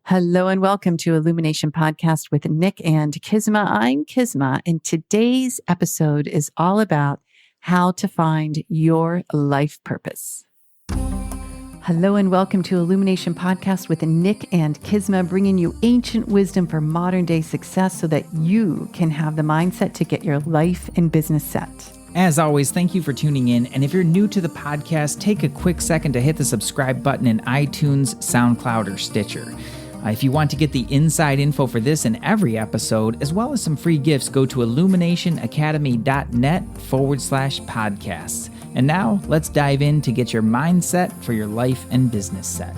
Hello and welcome to Illumination Podcast with Nick and Kisma. I'm Kisma, and today's episode is all about how to find your life purpose. Hello and welcome to Illumination Podcast with Nick and Kisma, bringing you ancient wisdom for modern day success so that you can have the mindset to get your life and business set. As always, thank you for tuning in. And if you're new to the podcast, take a quick second to hit the subscribe button in iTunes, SoundCloud, or Stitcher. If you want to get the inside info for this and every episode, as well as some free gifts, go to illuminationacademy.net/podcasts. And now let's dive in to get your mindset for your life and business set.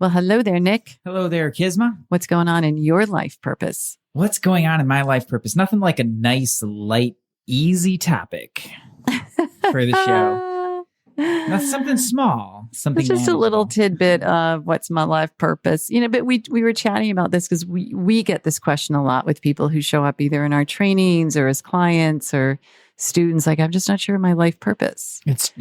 Well, hello there, Nick. Hello there, Kisma. What's going on in your life purpose? What's going on in my life purpose? Nothing like a nice, light, easy topic for the show. That's something small, something it's just manageable. a little tidbit of what's my life purpose. But we were chatting about this because we get this question a lot with people who show up either in our trainings or as clients or students. Like, I'm just not sure of my life purpose. It's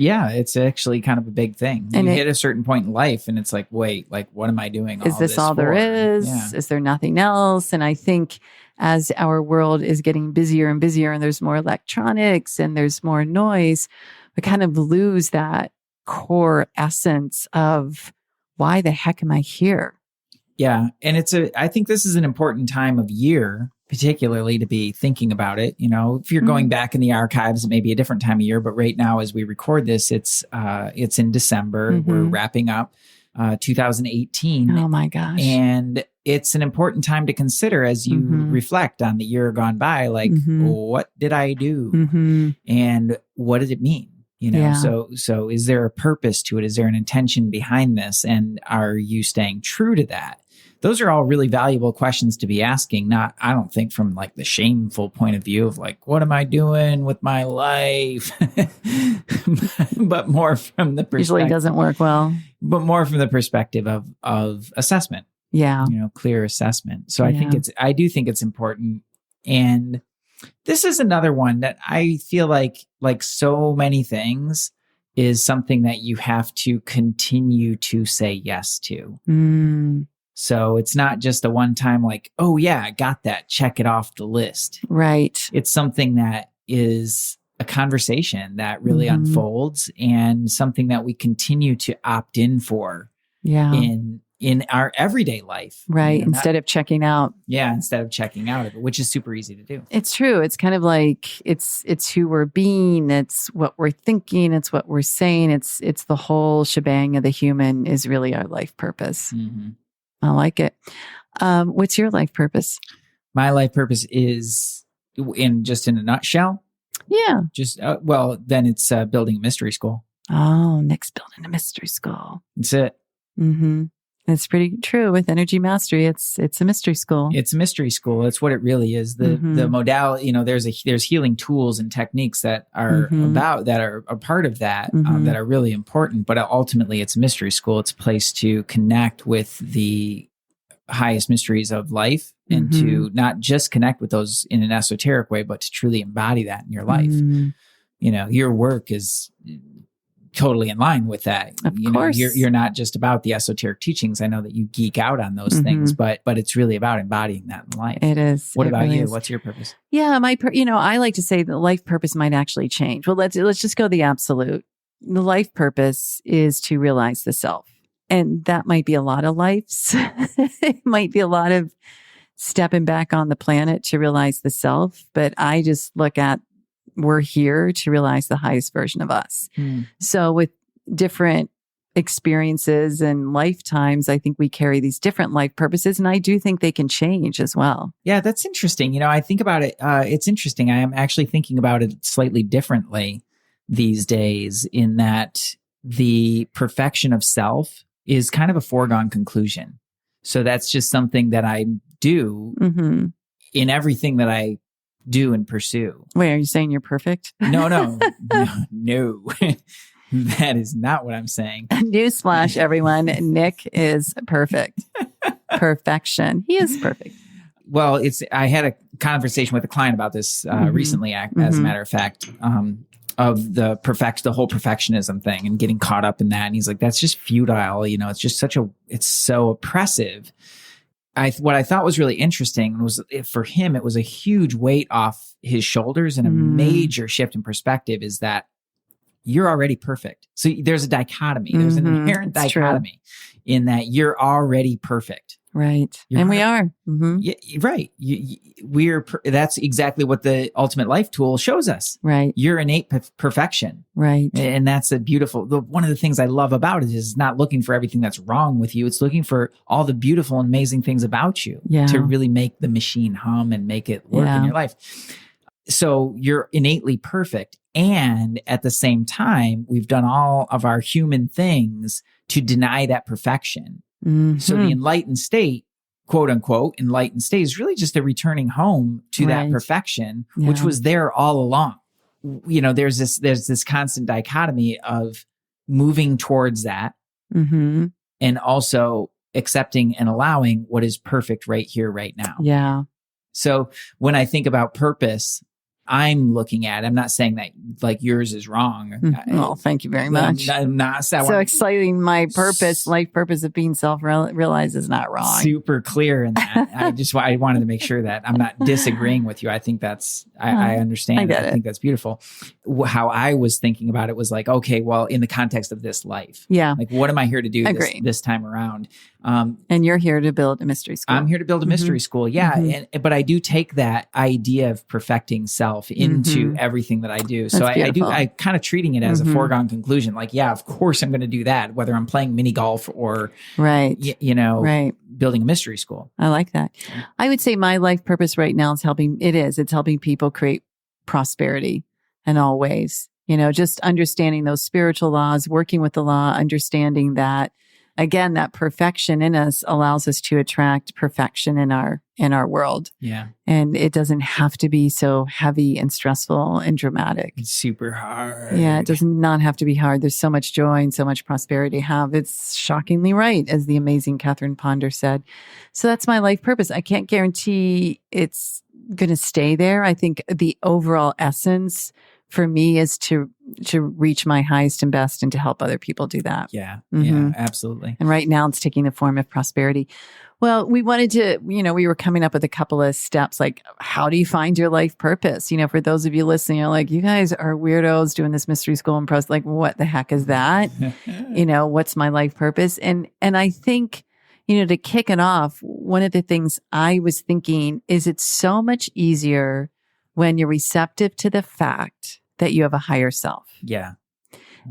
actually kind of a big thing. And you hit a certain point in life and it's like, wait, like, what am I doing? Is this all there is? Yeah. Is there nothing else? And I think as our world is getting busier and busier and there's more electronics and there's more noise, we kind of lose that core essence of why the heck am I here? Yeah. And I think this is an important time of year, particularly to be thinking about it. If you're going back in the archives, it may be a different time of year, but right now, as we record this, it's in December. Mm-hmm. We're wrapping up 2018. Oh my gosh. And it's an important time to consider as you reflect on the year gone by, like, what did I do? And what did it mean? So is there a purpose to it? Is there an intention behind this? And are you staying true to that? Those are all really valuable questions to be asking. Not, I don't think from like the shameful point of view of like, what am I doing with my life? But more from the perspective. Usually doesn't work well. But more from the perspective of assessment. Yeah. Clear assessment. So I do think it's important. And this is another one that I feel like so many things, is something that you have to continue to say yes to. So it's not just a one time like, oh yeah, I got that, check it off the list. Right. It's something that is a conversation that really unfolds and something that we continue to opt in for in our everyday life. Right. Instead of checking out. Yeah. Instead of checking out of it, which is super easy to do. It's true. It's kind of like, it's who we're being. It's what we're thinking. It's what we're saying. It's the whole shebang of the human is really our life purpose. Mm-hmm. I like it. What's your life purpose? My life purpose is in a nutshell. Yeah. Then it's building a mystery school. Oh, Nick's building a mystery school. That's it. Mm-hmm. It's pretty true with Energy Mastery. It's a mystery school. It's a mystery school. It's what it really is. The modality, there's healing tools and techniques that are that are a part of that, that are really important. But ultimately, it's a mystery school. It's a place to connect with the highest mysteries of life and to not just connect with those in an esoteric way, but to truly embody that in your life. Your work is totally in line with that. Of course. You're not just about the esoteric teachings. I know that you geek out on those things, but it's really about embodying that in life. It is. What about really you? is. What's your purpose? Yeah, I like to say that life purpose might actually change. Well, let's just go the absolute. The life purpose is to realize the self. And that might be a lot of lives. It might be a lot of stepping back on the planet to realize the self. But I just look at we're here to realize the highest version of us. So with different experiences and lifetimes, I think we carry these different life purposes. And I do think they can change as well. Yeah, that's interesting. I think about it. It's interesting. I am actually thinking about it slightly differently these days in that the perfection of self is kind of a foregone conclusion. So that's just something that I do in everything that I do and pursue. Wait, are you saying you're perfect? No. That is not what I'm saying. Newsflash, everyone. Nick is perfect. Perfection. He is perfect. Well, I had a conversation with a client about this recently, as a matter of fact, of the whole perfectionism thing and getting caught up in that. And he's like, that's just futile. It's just it's so oppressive. What I thought was really interesting was for him, it was a huge weight off his shoulders and a major shift in perspective is that you're already perfect. So there's a dichotomy. There's an inherent dichotomy in that you're already perfect. Right. And we are. Yeah, right. That's exactly what the ultimate life tool shows us. Right. Your innate perfection. Right. And that's one of the things I love about it is not looking for everything that's wrong with you. It's looking for all the beautiful and amazing things about you to really make the machine hum and make it work in your life. So you're innately perfect. And at the same time, we've done all of our human things to deny that perfection. So the enlightened state, quote unquote, enlightened state is really just a returning home to that perfection, which was there all along. There's this constant dichotomy of moving towards that and also accepting and allowing what is perfect right here, right now. Yeah. So when I think about purpose, I'm looking at, I'm not saying that like yours is wrong. Well, thank you very much. I'm not so exciting. My purpose, life purpose of being self-realized is not wrong. Super clear in that. I wanted to make sure that I'm not disagreeing with you. I think I understand. I get it. I think that's beautiful. How I was thinking about it was like, okay, well, in the context of this life, like what am I here to do this time around? And you're here to build a mystery school. I'm here to build a mystery school. Yeah. But I do take that idea of perfecting self into everything that I do. So I kind of treating it as a foregone conclusion. Like, yeah, of course I'm going to do that, whether I'm playing mini golf or, building a mystery school. I like that. I would say my life purpose right now is it's helping people create prosperity in all ways. Just understanding those spiritual laws, working with the law, understanding that, again, that perfection in us allows us to attract perfection in our world. Yeah. And it doesn't have to be so heavy and stressful and dramatic. It's super hard. Yeah, it does not have to be hard. There's so much joy and so much prosperity to have. It's shockingly right, as the amazing Catherine Ponder said. So that's my life purpose. I can't guarantee it's going to stay there. I think the overall essence for me is to reach my highest and best and to help other people do that. Yeah. Yeah, absolutely. And right now it's taking the form of prosperity. Well, we wanted to, we were coming up with a couple of steps, like how do you find your life purpose? For those of you listening, you're like, you guys are weirdos doing this mystery school and pros. Like, what the heck is that? What's my life purpose? And I think, to kick it off, one of the things I was thinking is it's so much easier when you're receptive to the fact that you have a higher self. Yeah.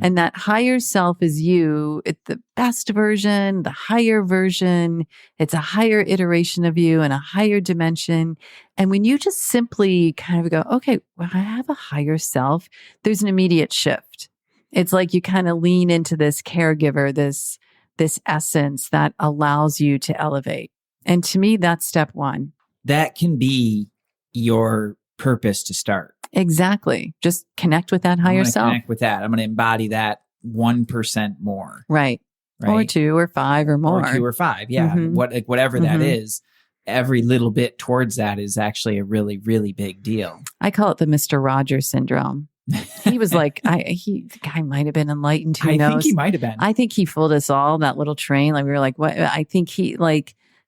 And that higher self is you. It's the best version, the higher version. It's a higher iteration of you and a higher dimension. And when you just simply kind of go, okay, well, I have a higher self, there's an immediate shift. It's like you kind of lean into this caregiver, this essence that allows you to elevate. And to me, that's step one. That can be your purpose to start. Exactly. Just connect with that higher self. Connect with that. I'm going to embody that 1% more. Right. Or 2 or 5 or more. Or 2 or 5. Yeah. Whatever that is, every little bit towards that is actually a really, really big deal. I call it the Mr. Rogers syndrome. He was like, the guy might have been enlightened. Who knows? I think he might have been. I think he fooled us all, that little train. Like we were like, what? I think he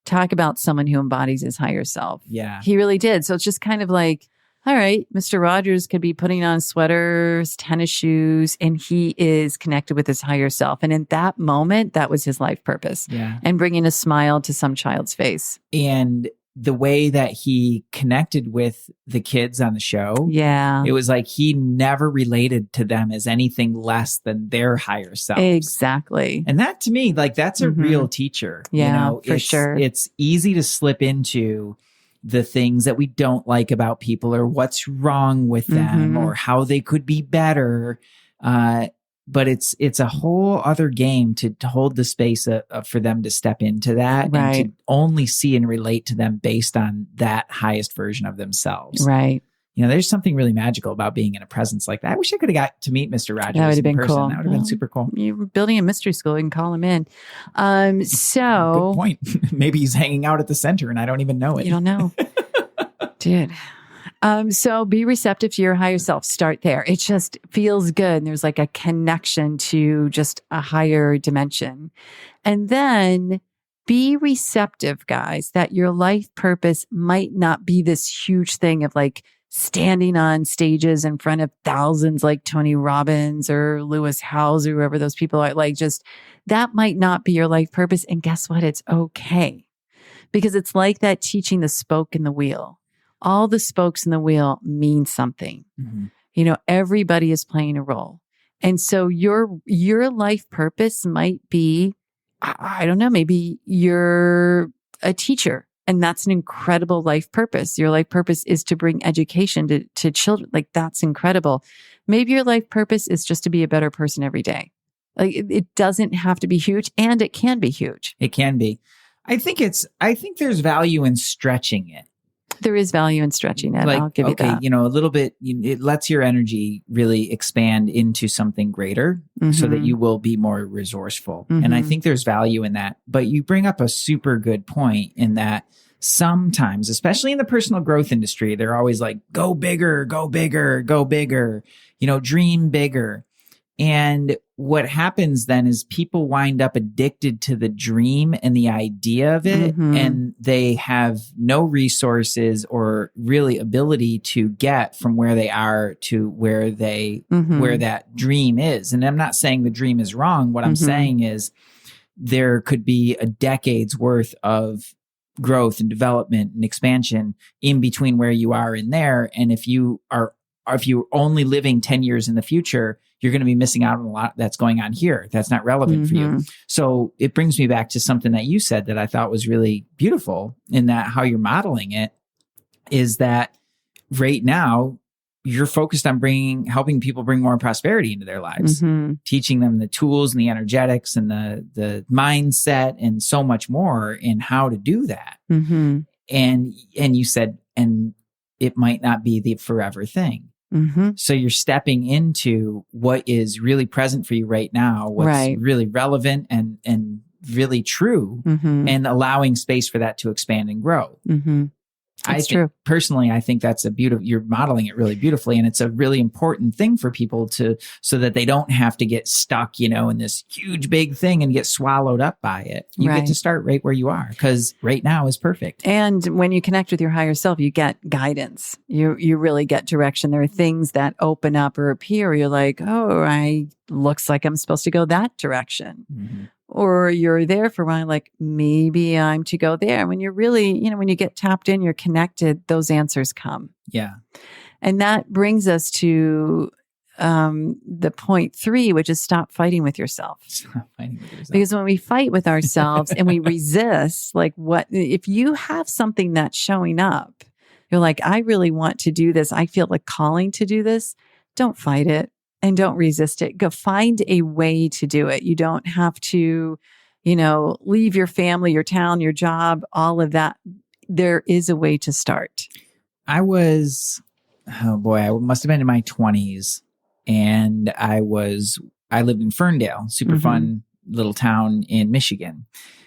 talk about someone who embodies his higher self. Yeah. He really did. So it's just kind of like, all right, Mr. Rogers could be putting on sweaters, tennis shoes, and he is connected with his higher self. And in that moment, that was his life purpose. Yeah. And bringing a smile to some child's face. And the way that he connected with the kids on the show. Yeah. It was like he never related to them as anything less than their higher selves. Exactly. And that to me, like that's a real teacher. Yeah, for sure. It's easy to slip into the things that we don't like about people or what's wrong with them or how they could be better. But it's a whole other game to hold the space for them to step into that and to only see and relate to them based on that highest version of themselves. Right. There's something really magical about being in a presence like that. I wish I could have got to meet Mr. Rogers. That would have been cool. That would have been super cool. You're building a mystery school. You can call him in. So good point. Maybe he's hanging out at the center and I don't even know it. You don't know. Dude, So be receptive to your higher self. Start there. It just feels good. And there's like a connection to just a higher dimension. And then be receptive, guys, that your life purpose might not be this huge thing of like standing on stages in front of thousands like Tony Robbins or Lewis Howes or whoever those people are. Like, just that might not be your life purpose. And guess what? It's okay. Because it's like that teaching the spoke in the wheel. All the spokes in the wheel mean something. Mm-hmm. Everybody is playing a role. And so your life purpose might be, I don't know, maybe you're a teacher and that's an incredible life purpose. Your life purpose is to bring education to children. Like, that's incredible. Maybe your life purpose is just to be a better person every day. Like, it doesn't have to be huge, and it can be huge. It can be. I think there's value in stretching it. There is value in stretching it. I'll give you that. A little bit, it lets your energy really expand into something greater so that you will be more resourceful. Mm-hmm. And I think there's value in that. But you bring up a super good point in that sometimes, especially in the personal growth industry, they're always like, go bigger, go bigger, go bigger, dream bigger. And what happens then is people wind up addicted to the dream and the idea of it, and they have no resources or really ability to get from where they are to where where that dream is. And I'm not saying the dream is wrong. What I'm saying is there could be a decade's worth of growth and development and expansion in between where you are and there. And if you're only living 10 years in the future, you're going to be missing out on a lot that's going on here. That's not relevant for you. So it brings me back to something that you said that I thought was really beautiful in that how you're modeling it is that right now you're focused on helping people bring more prosperity into their lives, teaching them the tools and the energetics and the mindset and so much more in how to do that. And you said, and it might not be the forever thing. So you're stepping into what is really present for you right now, what's really relevant and really true, and allowing space for that to expand and grow. That's true. Personally, I think that's you're modeling it really beautifully. And it's a really important thing for people so that they don't have to get stuck, in this huge, big thing and get swallowed up by it. You get to start right where you are because right now is perfect. And when you connect with your higher self, you get guidance. You really get direction. There are things that open up or appear. You're like, oh, looks like I'm supposed to go that direction. Or you're there for a while, like, maybe I'm to go there. When you're really, when you get tapped in, you're connected, those answers come. Yeah. And that brings us to the point 3, which is stop fighting with yourself. Stop fighting with yourself. Because when we fight with ourselves and we resist, like, if you have something that's showing up, you're like, I really want to do this. I feel like calling to do this. Don't fight it. And don't resist it. Go find a way to do it. You don't have to, leave your family, your town, your job, all of that. There is a way to start. I must have been in my 20s. And I lived in Ferndale, super fun little town in Michigan.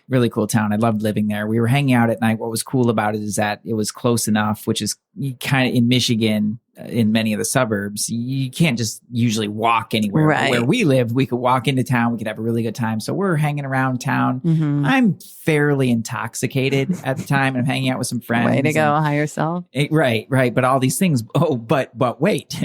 Really cool town. I loved living there. We were hanging out at night. What was cool about it is that it was close enough, which is kind of in Michigan, in many of the suburbs. You can't just usually walk anywhere. Right. Where we lived, we could walk into town. We could have a really good time. So we're hanging around town. I'm fairly intoxicated at the time. And I'm hanging out with some friends. Way to go, higher self. Right. But all these things. Oh, but wait,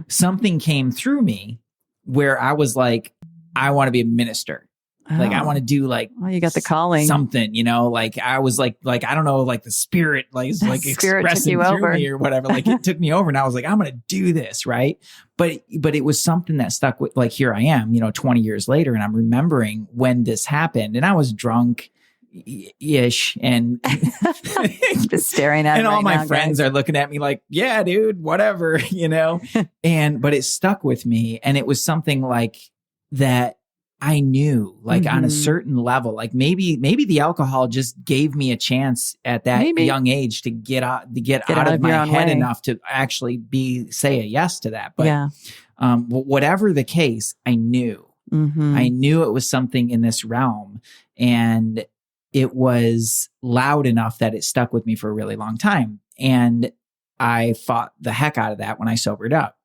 something came through me where I was like, I want to be a minister. Like, I want to do you got the calling. Something, like I was like, I don't know, like the spirit, expressing through me or whatever. Like it took me over and I was like, I'm going to do this. Right. But it was something that stuck with, like, here I am, 20 years later. And I'm remembering when this happened and I was drunk ish and just staring at and all my now, friends guys. Are looking at me like, yeah, dude, whatever, but it stuck with me. And it was something like that. I knew, like, on a certain level, like maybe the alcohol just gave me a chance at that young age to get out of my head enough to actually say a yes to that. But whatever the case, I knew it was something in this realm, and it was loud enough that it stuck with me for a really long time. And I fought the heck out of that when I sobered up.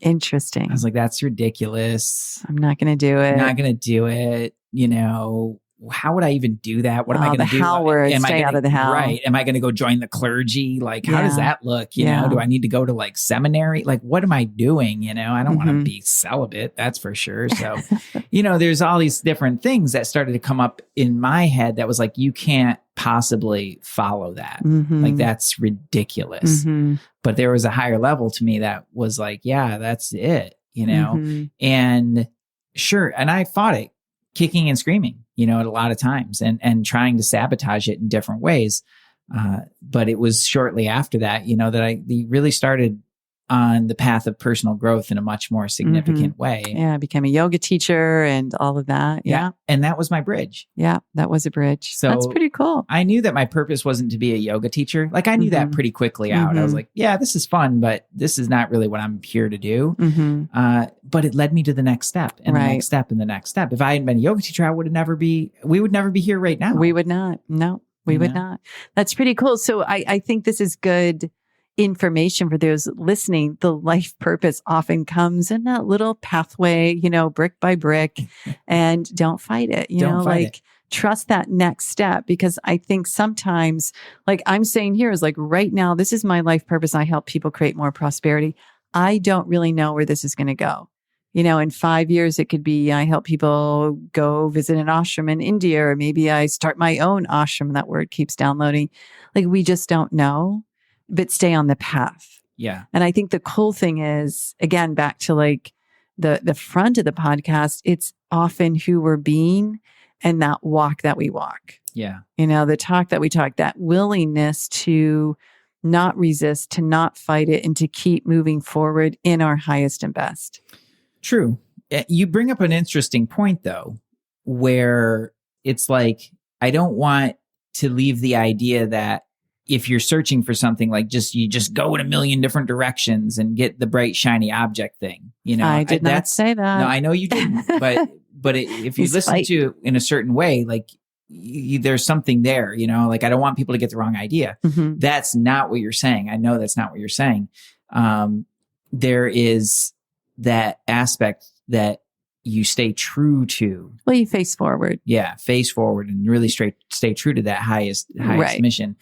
Interesting. I was like, that's ridiculous. I'm not going to do it. I'm not going to do it. You know, how would I even do that? What am I going to do? The how word, stay out of the how. Right. Am I going to go join the clergy? Like, how does that look? You know, do I need to go to like seminary? Like, what am I doing? You know, I don't want to be celibate. That's for sure. So, you know, there's all these different things that started to come up in my head that was like, you can't possibly follow that. Like, that's ridiculous. But there was a higher level to me that was like, yeah, that's it, you know? And sure. And I fought it kicking and screaming, you know, at a lot of times and trying to sabotage it in different ways. But it was shortly after that, you know, that I really started on the path of personal growth in a much more significant way. Yeah. I became a yoga teacher and all of that. Yeah. And that was my bridge. Yeah. That was a bridge. So that's pretty cool. I knew that my purpose wasn't to be a yoga teacher. Like I knew that pretty quickly out. I was like, yeah, this is fun, but this is not really what I'm here to do. But it led me to the next step and the next step and the next step. If I hadn't been a yoga teacher, we would never be here right now. We would not. No, we would not. That's pretty cool. So I think this is good information for those listening. The life purpose often comes in that little pathway, you know, brick by brick, and don't fight it. You know, like trust that next step, because I think sometimes, like I'm saying here, is like right now, this is my life purpose. I help people create more prosperity. I don't really know where this is going to go. You know, in 5 years, it could be I help people go visit an ashram in India, or maybe I start my own ashram. That word keeps downloading. Like, we just don't know. But stay on the path. Yeah. And I think the cool thing is, again, back to like the front of the podcast, it's often who we're being and that walk that we walk. Yeah. You know, the talk that we talk, that willingness to not resist, to not fight it, and to keep moving forward in our highest and best. True. You bring up an interesting point, though, where it's like, I don't want to leave the idea that if you're searching for something, like you just go in a million different directions and get the bright, shiny object thing. You know, I did not say that. No, I know you didn't, but if you listen to it in a certain way, like there's something there, you know, like I don't want people to get the wrong idea. That's not what you're saying. I know that's not what you're saying. There is that aspect that you stay true to. Well, you face forward. Yeah. Face forward and really stay true to that highest mission.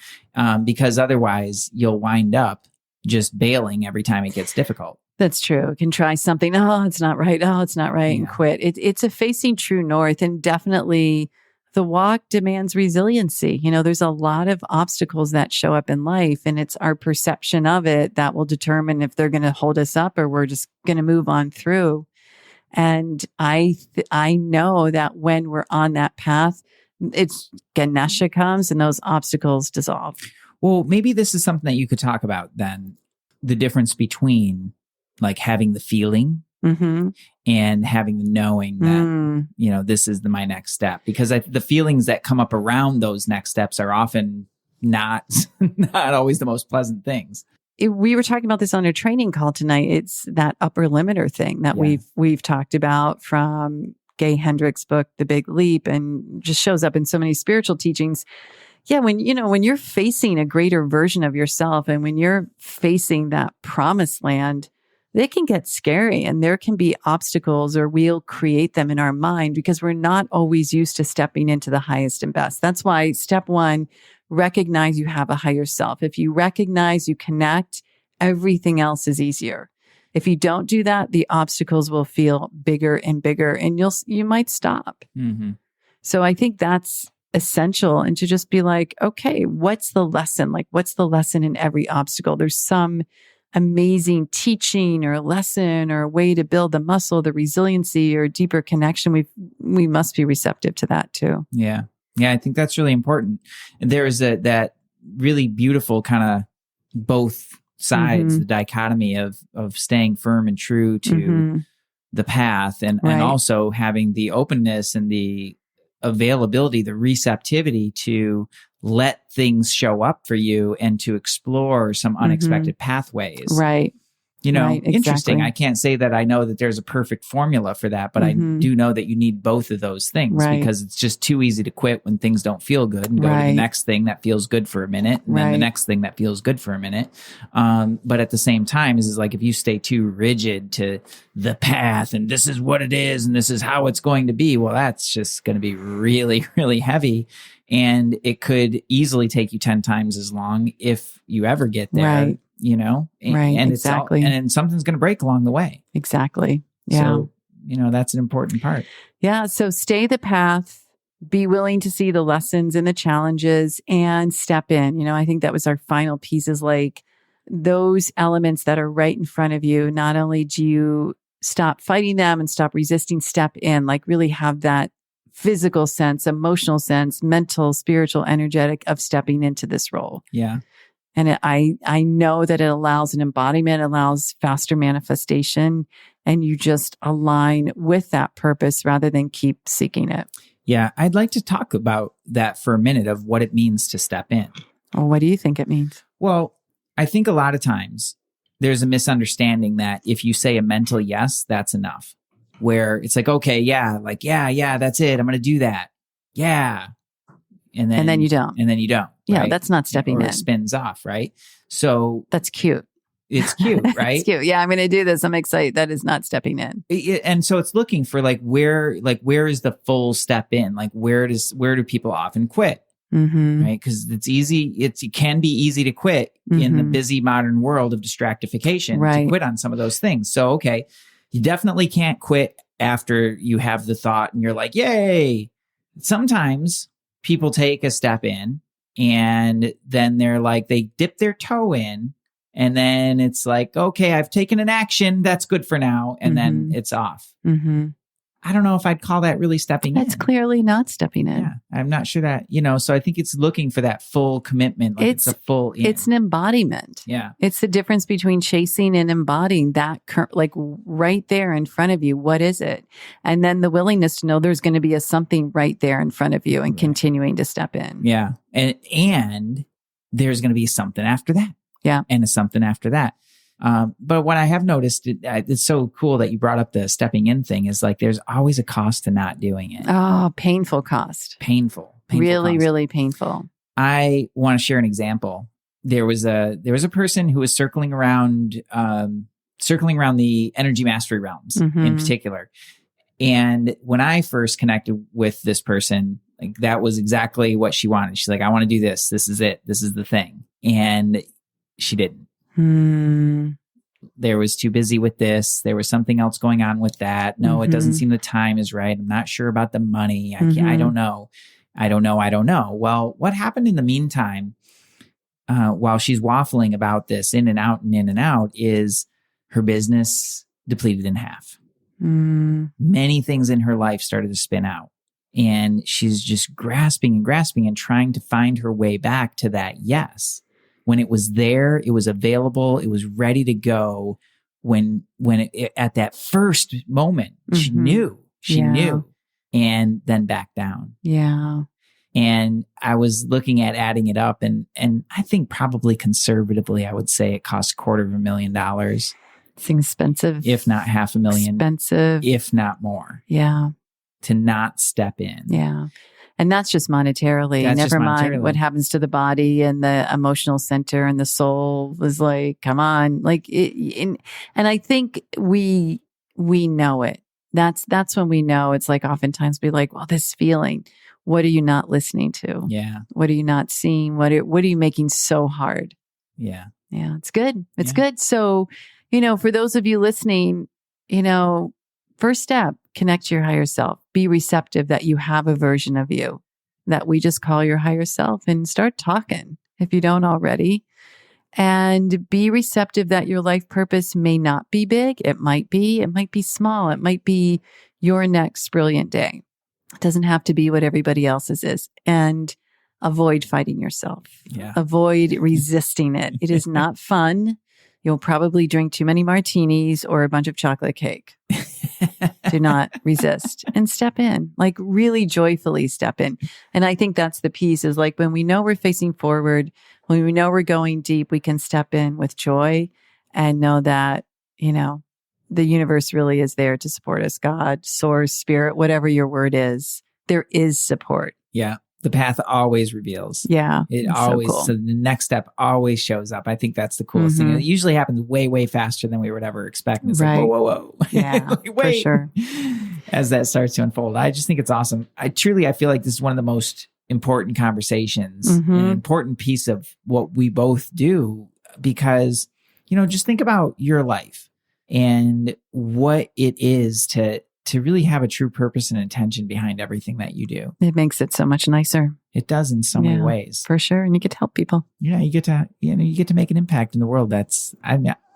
Because otherwise you'll wind up just bailing every time it gets difficult. That's true. You can try something. Oh, it's not right. Oh, it's not right. And quit. It's a facing true north, and definitely the walk demands resiliency. You know, there's a lot of obstacles that show up in life, and it's our perception of it that will determine if they're going to hold us up or we're just going to move on through. And I know that when we're on that path, it's Ganesha comes and those obstacles dissolve. Well, maybe this is something that you could talk about then, the difference between like having the feeling and having the knowing that, you know, this is my next step. Because the feelings that come up around those next steps are often not always the most pleasant things. We were talking about this on a training call tonight. It's that upper limiter thing that we've talked about from Gay Hendricks' book, The Big Leap, and just shows up in so many spiritual teachings. Yeah, when you're facing a greater version of yourself, and when you're facing that promised land, they can get scary, and there can be obstacles, or we'll create them in our mind because we're not always used to stepping into the highest and best. That's why step one, recognize you have a higher self. If you recognize, you connect, everything else is easier. If you don't do that, the obstacles will feel bigger and bigger, and you might stop. So I think that's essential, and to just be like, okay, what's the lesson? Like, what's the lesson in every obstacle? There's some amazing teaching or lesson or a way to build the muscle, the resiliency, or deeper connection. We must be receptive to that too. Yeah. Yeah, I think that's really important. There's that really beautiful kind of both sides, the dichotomy of staying firm and true to the path, and also having the openness and the availability, the receptivity to let things show up for you and to explore some unexpected pathways. Right. Right, interesting. exactly. I can't say that I know that there's a perfect formula for that, but I do know that you need both of those things because it's just too easy to quit when things don't feel good and go to the next thing that feels good for a minute and then the next thing that feels good for a minute. But at the same time, is like if you stay too rigid to the path and this is what it is and this is how it's going to be, well, that's just going to be really, really heavy. And it could easily take you 10 times as long if you ever get there. And exactly. And something's going to break along the way. Exactly. Yeah. So, that's an important part. Yeah. So stay the path, be willing to see the lessons and the challenges and step in. I think that was our final piece is like those elements that are right in front of you. Not only do you stop fighting them and stop resisting, step in, like really have that physical sense, emotional sense, mental, spiritual, energetic of stepping into this role. Yeah. And I know that it allows an embodiment, allows faster manifestation, and you just align with that purpose rather than keep seeking it. Yeah. I'd like to talk about that for a minute of what it means to step in. Well, what do you think it means? Well, I think a lot of times there's a misunderstanding that if you say a mental yes, that's enough. Where it's like, okay, yeah, that's it. I'm going to do that. Yeah. And then you don't. And then you don't. Yeah, right? that's not stepping in. It spins off, right? So that's cute. It's cute, right? It's cute. Yeah, I'm going to do this. I'm excited. That is not stepping in. And so it's looking for where is the full step in? Like where do people often quit? Right? Because it's easy. It can be easy to quit in the busy modern world of distractification to quit on some of those things. So, okay, you definitely can't quit after you have the thought and you're like, yay. Sometimes people take a step in and then they're like, they dip their toe in and then it's like, okay, I've taken an action. That's good for now. And then it's off. I don't know if I'd call that really stepping in. That's clearly not stepping in. Yeah, I'm not sure that, so I think it's looking for that full commitment. Like it's a full in. It's an embodiment. Yeah. It's the difference between chasing and embodying that, like right there in front of you. What is it? And then the willingness to know there's going to be something right there in front of you and continuing to step in. Yeah. And there's going to be something after that. Yeah. And a something after that. But what I have noticed, it's so cool that you brought up the stepping in thing is like, there's always a cost to not doing it. Oh, painful cost. Painful really, cost. Really painful. I want to share an example. There was a person who was circling around the energy mastery realms in particular. And when I first connected with this person, like that was exactly what she wanted. She's like, I want to do this. This is it. This is the thing. And she didn't. There was too busy with this. There was something else going on with that. No, it doesn't seem the time is right. I'm not sure about the money. I don't know. I don't know. Well, what happened in the meantime, while she's waffling about this in and out, is her business depleted in half. Many things in her life started to spin out. And she's just grasping and trying to find her way back to that yes. When it was there, it was available, it was ready to go. When at that first moment, she knew, and then back down. Yeah. And I was looking at adding it up and I think probably conservatively, I would say it costs $250,000. It's expensive. If not $500,000. Expensive. If not more. Yeah. To not step in. Yeah. And that's just monetarily. Never mind what happens to the body and the emotional center and the soul is like, come on. Like, and I think we know it. That's when we know. It's like oftentimes we're like, well, this feeling, what are you not listening to? Yeah. What are you not seeing? What are you making so hard? Yeah. Yeah. It's good. It's good. So, for those of you listening, first step, connect to your higher self. Be receptive that you have a version of you that we just call your higher self and start talking if you don't already. And be receptive that your life purpose may not be big. It might be small. It might be your next brilliant day. It doesn't have to be what everybody else's is. And avoid fighting yourself. Yeah. Avoid resisting it. It is not fun. You'll probably drink too many martinis or a bunch of chocolate cake. Do not resist and step in, like really joyfully step in. And I think that's the piece is like when we know we're facing forward, when we know we're going deep, we can step in with joy and know that the universe really is there to support us. God, source, spirit, whatever your word is, there is support. Yeah. The path always reveals. Yeah. It always, so the next step always shows up. I think that's the coolest thing. And it usually happens way, way faster than we would ever expect. And it's like, whoa, whoa, whoa. Yeah, wait. for sure. As that starts to unfold. I just think it's awesome. I feel like this is one of the most important conversations, an important piece of what we both do, because, just think about your life and what it is to really have a true purpose and intention behind everything that you do. It makes it so much nicer. It does in so many ways. For sure. And you get to help people. Yeah, you get to make an impact in the world. I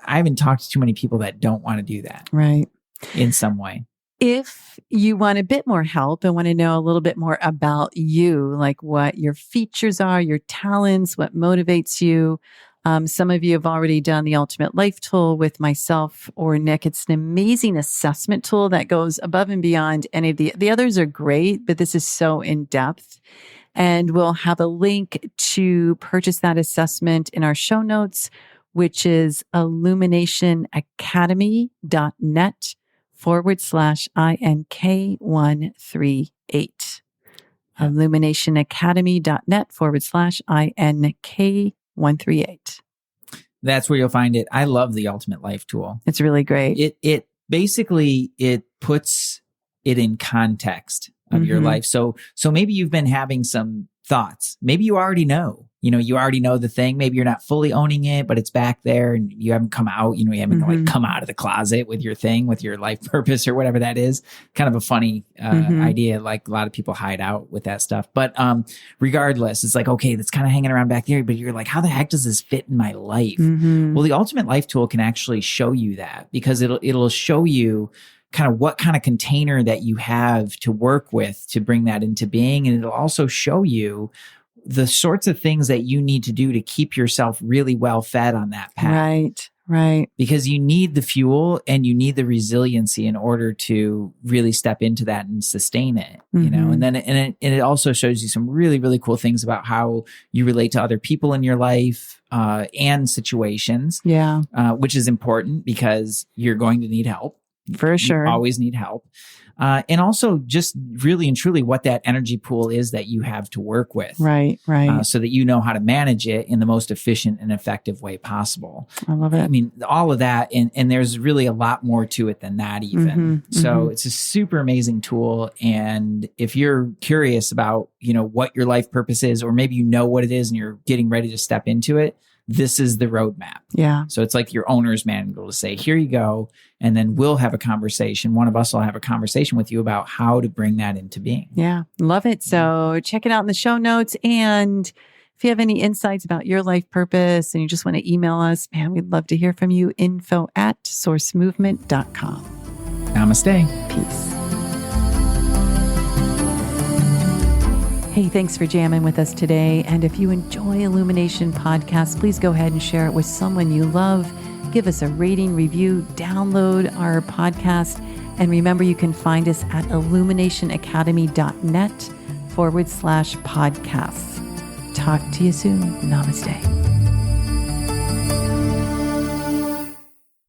haven't talked to too many people that don't want to do that. Right. In some way. If you want a bit more help and want to know a little bit more about you, like what your features are, your talents, what motivates you, some of you have already done the Ultimate Life Tool with myself or Nick. It's an amazing assessment tool that goes above and beyond any of the others are great, but this is so in depth. And we'll have a link to purchase that assessment in our show notes, which is illuminationacademy.net/INK138. illuminationacademy.net/INK138. That's where you'll find it. I love the Ultimate Life Tool. It's really great. It basically, it puts it in context of your life. So maybe you've been having some thoughts. Maybe you already know. You already know the thing. Maybe you're not fully owning it, but it's back there and you haven't come out. You haven't come out of the closet with your thing, with your life purpose or whatever that is. Kind of a funny idea. Like a lot of people hide out with that stuff. But regardless, it's like, okay, that's kind of hanging around back there. But you're like, how the heck does this fit in my life? Well, the Ultimate Life Tool can actually show you that, because it'll show you kind of what kind of container that you have to work with to bring that into being. And it'll also show you the sorts of things that you need to do to keep yourself really well fed on that path. Right. Because you need the fuel and you need the resiliency in order to really step into that and sustain it, and then it also shows you some really, really cool things about how you relate to other people in your life, and situations. Yeah. Which is important because you're going to need help. For sure. You always need help. And also just really and truly what that energy pool is that you have to work with. Right. So that you know how to manage it in the most efficient and effective way possible. I love it. I mean, all of that. And there's really a lot more to it than that even. So it's a super amazing tool. And if you're curious about, what your life purpose is, or maybe what it is and you're getting ready to step into it, this is the roadmap. Yeah. So it's like your owner's manual to say, here you go. And then we'll have a conversation. One of us will have a conversation with you about how to bring that into being. Yeah. Love it. So check it out in the show notes. And if you have any insights about your life purpose and you just want to email us, man, we'd love to hear from you. info@sourcemovement.com. Namaste. Peace. Hey, thanks for jamming with us today. And if you enjoy Illumination Podcast, please go ahead and share it with someone you love. Give us a rating, review, download our podcast. And remember, you can find us at illuminationacademy.net/podcasts. Talk to you soon. Namaste.